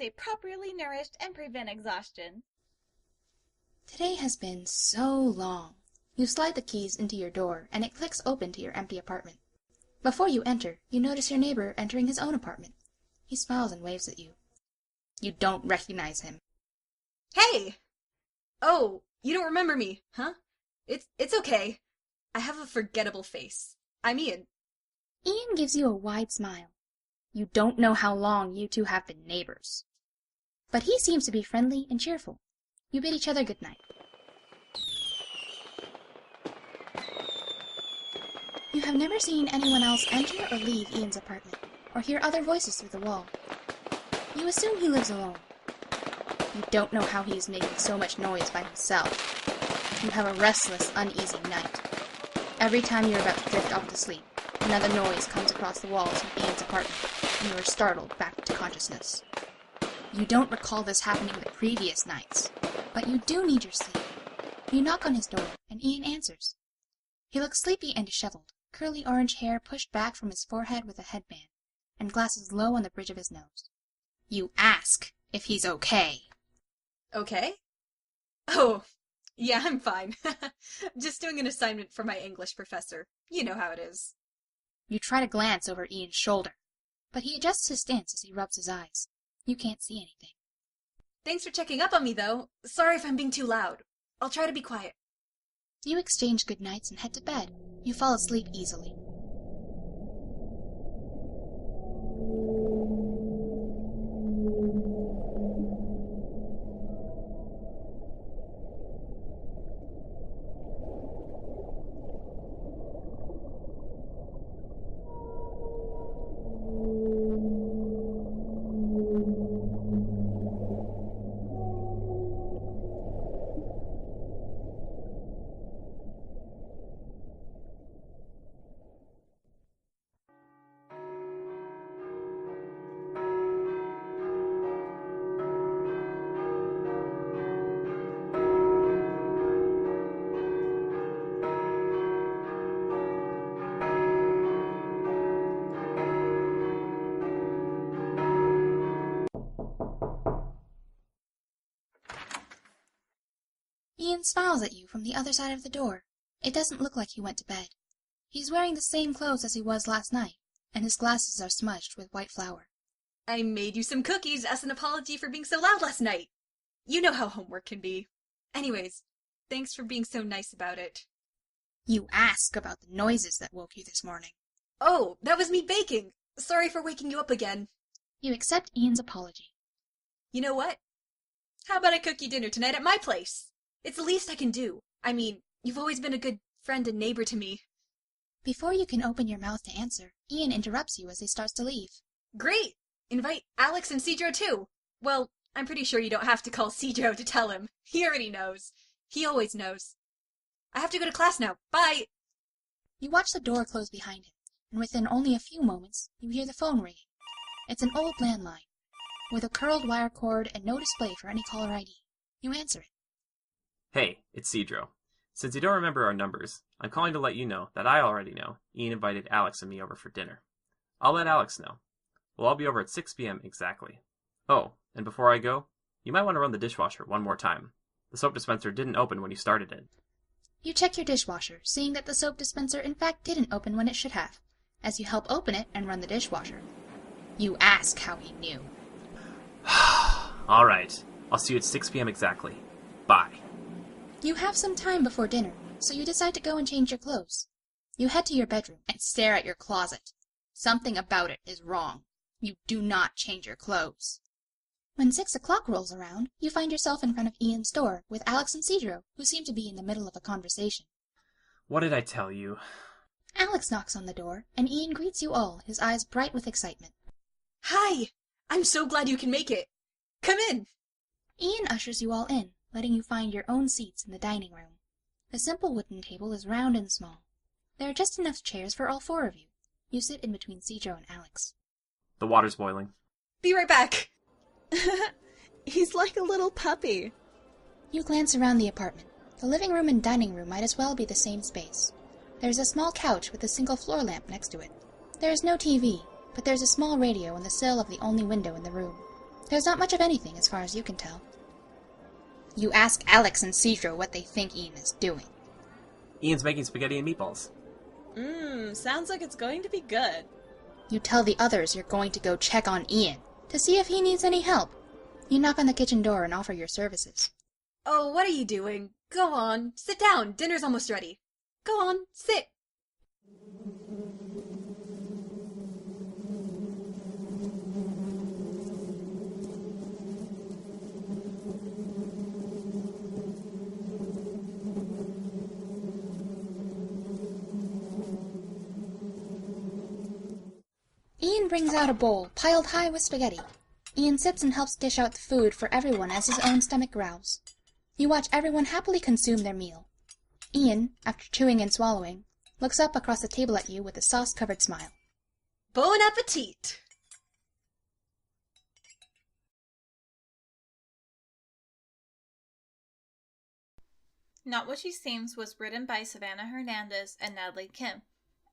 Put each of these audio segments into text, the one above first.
stay properly nourished and prevent exhaustion. Today has been so long. You slide the keys into your door, and it clicks open to your empty apartment. Before you enter, you notice your neighbor entering his own apartment. He smiles and waves at you. You don't recognize him. Hey! Oh, you don't remember me, huh? It's okay. I have a forgettable face. I'm Ian. Ian gives you a wide smile. You don't know how long you two have been neighbors. But he seems to be friendly and cheerful. You bid each other good night. You have never seen anyone else enter or leave Ian's apartment, or hear other voices through the wall. You assume he lives alone. You don't know how he is making so much noise by himself. You have a restless, uneasy night. Every time you're about to drift off to sleep, another noise comes across the walls of Ian's apartment, and you are startled back to consciousness. You don't recall this happening the previous nights, but you do need your sleep. You knock on his door, and Ian answers. He looks sleepy and disheveled, curly orange hair pushed back from his forehead with a headband, and glasses low on the bridge of his nose. You ask if he's okay. Okay? Oh, yeah, I'm fine. Just doing an assignment for my English professor. You know how it is. You try to glance over Ian's shoulder, but he adjusts his stance as he rubs his eyes. You can't see anything. Thanks for checking up on me, though. Sorry if I'm being too loud. I'll try to be quiet. You exchange good nights and head to bed. You fall asleep easily. Ian smiles at you from the other side of the door. It doesn't look like he went to bed. He's wearing the same clothes as he was last night, and his glasses are smudged with white flour. I made you some cookies as an apology for being so loud last night. You know how homework can be. Anyways, thanks for being so nice about it. You ask about the noises that woke you this morning. Oh, that was me baking. Sorry for waking you up again. You accept Ian's apology. You know what? How about I cook you dinner tonight at my place? It's the least I can do. I mean, you've always been a good friend and neighbor to me. Before you can open your mouth to answer, Ian interrupts you as he starts to leave. Great! Invite Alex and Cedro too. Well, I'm pretty sure you don't have to call Cedro to tell him. He already knows. He always knows. I have to go to class now. Bye! You watch the door close behind him, and within only a few moments, you hear the phone ringing. It's an old landline, with a curled wire cord and no display for any caller ID. You answer it. Hey, it's Cedro. Since you don't remember our numbers, I'm calling to let you know that I already know Ian invited Alex and me over for dinner. I'll let Alex know. We'll all be over at 6 p.m. exactly. Oh, and before I go, you might want to run the dishwasher one more time. The soap dispenser didn't open when you started it. You check your dishwasher, seeing that the soap dispenser in fact didn't open when it should have, as you help open it and run the dishwasher. You ask how he knew. All right. I'll see you at 6 p.m. exactly. Bye. You have some time before dinner, so you decide to go and change your clothes. You head to your bedroom and stare at your closet. Something about it is wrong. You do not change your clothes. When 6 o'clock rolls around, you find yourself in front of Ian's door with Alex and Cedro, who seem to be in the middle of a conversation. What did I tell you? Alex knocks on the door, and Ian greets you all, his eyes bright with excitement. Hi! I'm so glad you can make it. Come in! Ian ushers you all in, letting you find your own seats in the dining room. The simple wooden table is round and small. There are just enough chairs for all 4 of you. You sit in between Cedro and Alex. The water's boiling. Be right back! He's like a little puppy. You glance around the apartment. The living room and dining room might as well be the same space. There's a small couch with a single floor lamp next to it. There is no TV, but there's a small radio on the sill of the only window in the room. There's not much of anything as far as you can tell. You ask Alex and Cedro what they think Ian is doing. Ian's making spaghetti and meatballs. Sounds like it's going to be good. You tell the others you're going to go check on Ian to see if he needs any help. You knock on the kitchen door and offer your services. Oh, what are you doing? Go on, sit down. Dinner's almost ready. Go on, sit. Ian brings out a bowl piled high with spaghetti. Ian sits and helps dish out the food for everyone as his own stomach growls. You watch everyone happily consume their meal. Ian, after chewing and swallowing, looks up across the table at you with a sauce-covered smile. Bon appetit! Not What She Seems was written by Savannah Hernandez and Natalie Kim,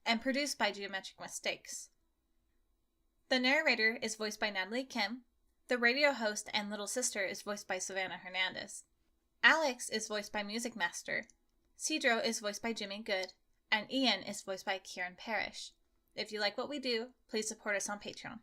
and produced by Geometric Mistakes. The narrator is voiced by Natalie Kim, the radio host and little sister is voiced by Savannah Hernandez. Alex is voiced by Music Master, Cedro is voiced by Jimmy Good, and Ian is voiced by Kieran Parrish. If you like what we do, please support us on Patreon.